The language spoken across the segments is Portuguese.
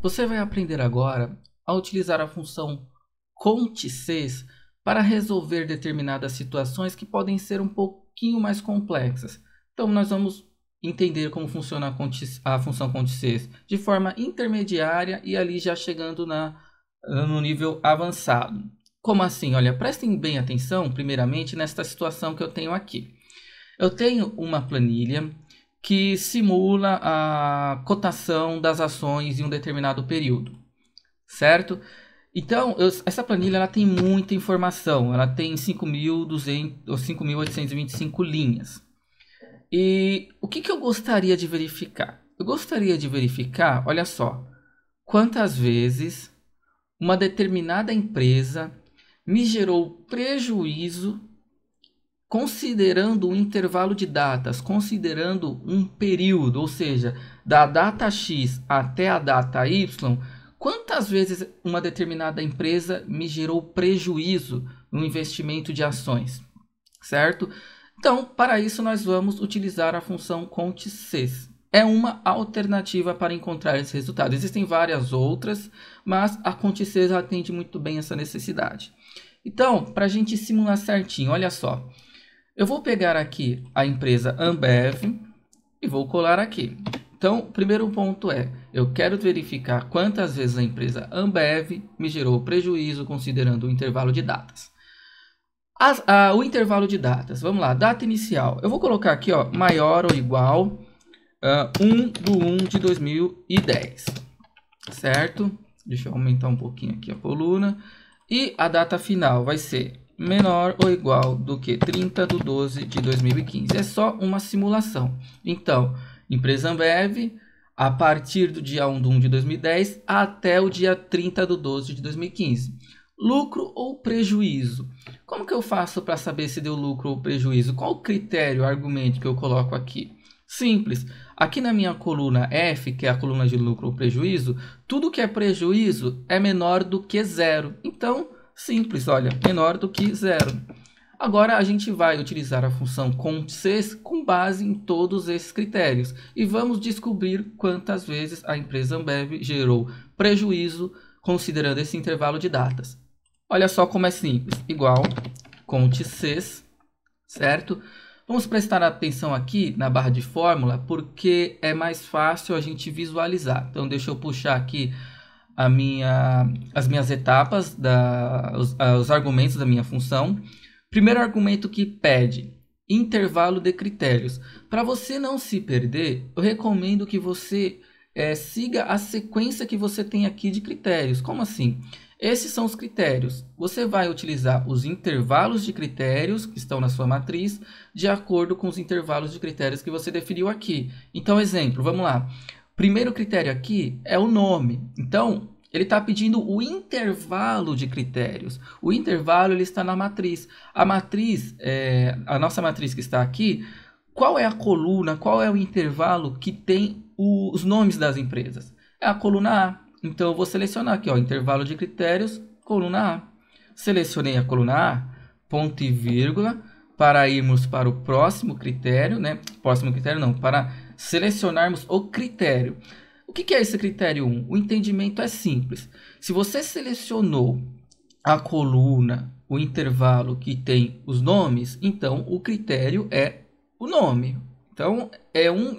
Você vai aprender agora a utilizar a função CONT-CES para resolver determinadas situações que podem ser um pouquinho mais complexas. Então, nós vamos entender como funciona a função CONT-CES de forma intermediária e ali já chegando no nível avançado. Como assim? Olha, prestem bem atenção, primeiramente, nesta situação que eu tenho aqui. Eu tenho uma planilha que simula a cotação das ações em um determinado período, certo? Então, essa planilha ela tem muita informação, ela tem 5.825 linhas. E o que eu gostaria de verificar? Eu gostaria de verificar, olha só, quantas vezes uma determinada empresa me gerou prejuízo considerando um intervalo de datas, considerando um período, ou seja, da data X até a data Y, quantas vezes uma determinada empresa me gerou prejuízo no investimento de ações, certo? Então, para isso nós vamos utilizar a função CONT-CES. É uma alternativa para encontrar esse resultado. Existem várias outras, mas a CONT-CES atende muito bem essa necessidade. Então, para a gente simular certinho, olha só. Eu vou pegar aqui a empresa Ambev e vou colar aqui. Então, o primeiro ponto é, eu quero verificar quantas vezes a empresa Ambev me gerou prejuízo considerando o intervalo de datas. O intervalo de datas, vamos lá, data inicial. Eu vou colocar aqui, ó, maior ou igual 1/1/2010, certo? Deixa eu aumentar um pouquinho aqui a coluna. E a data final vai ser menor ou igual do que 30/12/2015. É só uma simulação. Então, empresa Ambev, a partir do dia 1/1/2010 até o dia 30/12/2015. Lucro ou prejuízo? Como que eu faço para saber se deu lucro ou prejuízo? Qual o critério, o argumento que eu coloco aqui? Simples. Aqui na minha coluna F, que é a coluna de lucro ou prejuízo, tudo que é prejuízo é menor do que zero. Então, simples, olha, menor do que zero. Agora a gente vai utilizar a função CONT-CES com base em todos esses critérios e vamos descobrir quantas vezes a empresa Ambev gerou prejuízo considerando esse intervalo de datas. Olha só como é simples, igual CONT-CES, certo? Vamos prestar atenção aqui na barra de fórmula porque é mais fácil a gente visualizar. Então deixa eu puxar aqui as minhas etapas, os argumentos da minha função. Primeiro argumento que pede intervalo de critérios. Para você não se perder, eu recomendo que você siga a sequência que você tem aqui de critérios. Como assim? Esses são os critérios. Você vai utilizar os intervalos de critérios que estão na sua matriz de acordo com os intervalos de critérios que você definiu aqui. Então, exemplo, vamos lá. Primeiro critério aqui é o nome. Então, ele está pedindo o intervalo de critérios. O intervalo ele está na matriz. A matriz, a nossa matriz que está aqui, qual é a coluna, qual é o intervalo que tem os nomes das empresas? É a coluna A. Então, eu vou selecionar aqui, ó, intervalo de critérios, coluna A. Selecionei a coluna A, ponto e vírgula, para irmos para o próximo critério, né? Próximo critério não, para selecionarmos o critério. O que é esse critério 1? O entendimento é simples. Se você selecionou a coluna, o intervalo que tem os nomes, então o critério é o nome. Então,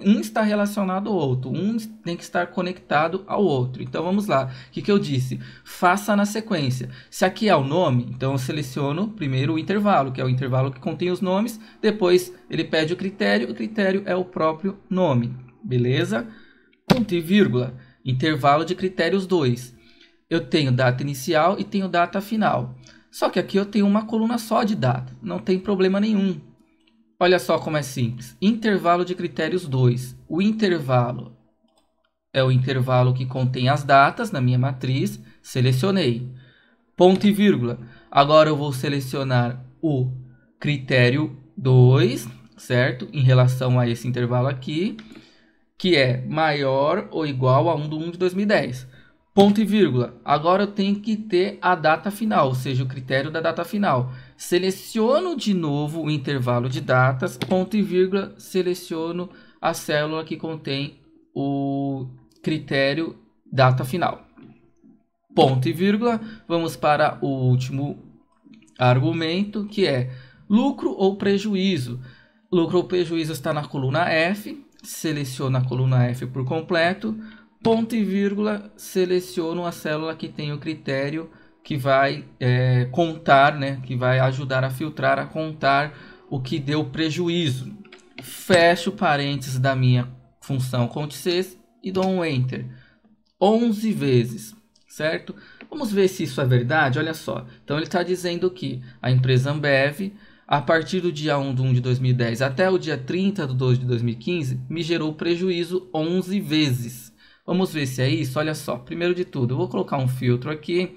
um está relacionado ao outro, um tem que estar conectado ao outro. Então, vamos lá. O que eu disse? Faça na sequência. Se aqui é o nome, então eu seleciono primeiro o intervalo, que é o intervalo que contém os nomes. Depois, ele pede o critério é o próprio nome. Beleza? Ponto e vírgula. Intervalo de critérios 2. Eu tenho data inicial e tenho data final. Só que aqui eu tenho uma coluna só de data. Não tem problema nenhum. Olha só como é simples. Intervalo de critérios 2. O intervalo é o intervalo que contém as datas na minha matriz. Selecionei. Ponto e vírgula. Agora eu vou selecionar o critério 2, certo? Em relação a esse intervalo aqui, que é maior ou igual a 1/1/2010. Ponto e vírgula. Agora eu tenho que ter a data final, ou seja, o critério da data final. Seleciono de novo o intervalo de datas, ponto e vírgula, seleciono a célula que contém o critério data final. Ponto e vírgula. Vamos para o último argumento, que é lucro ou prejuízo. Lucro ou prejuízo está na coluna F. Seleciono a coluna F por completo. Ponto e vírgula, seleciono a célula que tem o critério que vai contar, né, que vai ajudar a filtrar, a contar o que deu prejuízo. Fecho parênteses da minha função CTRL+C e dou um Enter. 11 vezes, certo? Vamos ver se isso é verdade, olha só. Então ele está dizendo que a empresa Ambev, a partir do dia 1 de 1 de 2010 até o dia 30 de 2 de 2015, me gerou prejuízo 11 vezes. Vamos ver se é isso, olha só. Primeiro de tudo, eu vou colocar um filtro aqui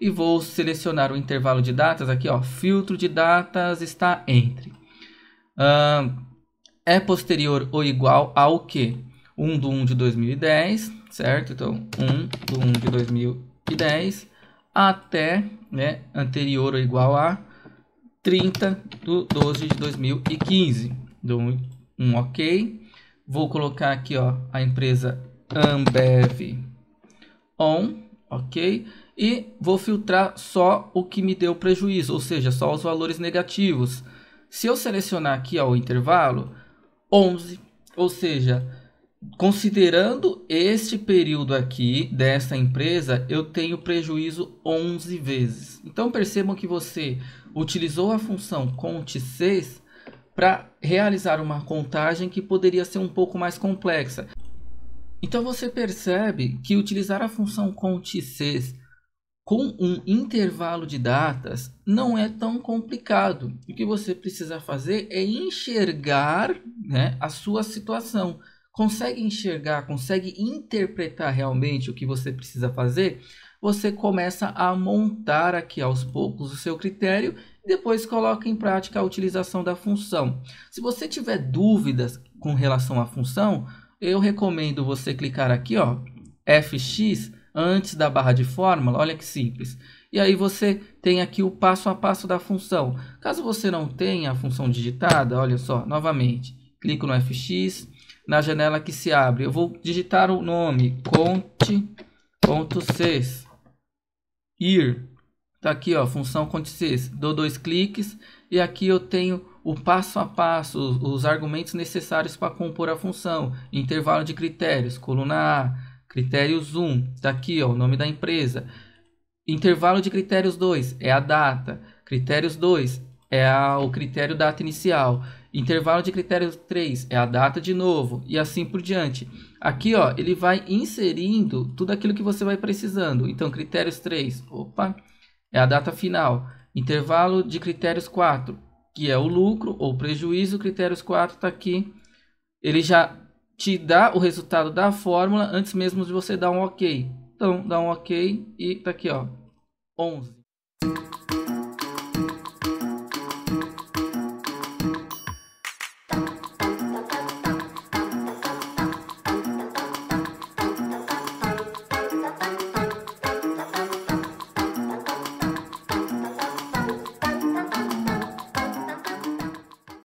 e vou selecionar o intervalo de datas aqui, ó. Filtro de datas está entre. É posterior ou igual ao que? 1 de 1 de 2010, certo? Então, 1 de 1 de 2010 até, né, anterior ou igual a 30 de 12 de 2015. Dou um OK. Vou colocar aqui, ó, a empresa Ambev On, OK? E vou filtrar só o que me deu prejuízo, ou seja, só os valores negativos. Se eu selecionar aqui, ó, o intervalo, 11, ou seja, considerando este período aqui dessa empresa, eu tenho prejuízo 11 vezes. Então percebam que você utilizou a função CTRL+C para realizar uma contagem que poderia ser um pouco mais complexa. Então você percebe que utilizar a função CTRL+C com um intervalo de datas não é tão complicado. O que você precisa fazer é enxergar, né, a sua situação. Consegue enxergar, consegue interpretar realmente o que você precisa fazer? Você começa a montar aqui aos poucos o seu critério e depois coloca em prática a utilização da função. Se você tiver dúvidas com relação à função, eu recomendo você clicar aqui, ó, FX, antes da barra de fórmula, olha que simples. E aí você tem aqui o passo a passo da função. Caso você não tenha a função digitada, olha só, novamente, clico no FX, na janela que se abre, eu vou digitar o nome, cont.c, ir, tá aqui, ó, função CTRL+C, dou 2 cliques e aqui eu tenho o passo a passo, os argumentos necessários para compor a função, intervalo de critérios, coluna A, critérios 1, está aqui, ó, o nome da empresa. Intervalo de critérios 2 é a data. Critérios 2 é o critério data inicial. Intervalo de critérios 3 é a data de novo. E assim por diante. Aqui, ó, ele vai inserindo tudo aquilo que você vai precisando. Então, critérios 3, opa, é a data final. Intervalo de critérios 4, que é o lucro ou prejuízo. Critérios 4 está aqui. Ele já te dá o resultado da fórmula antes mesmo de você dar um OK. Então, dá um OK e tá aqui, ó, 11.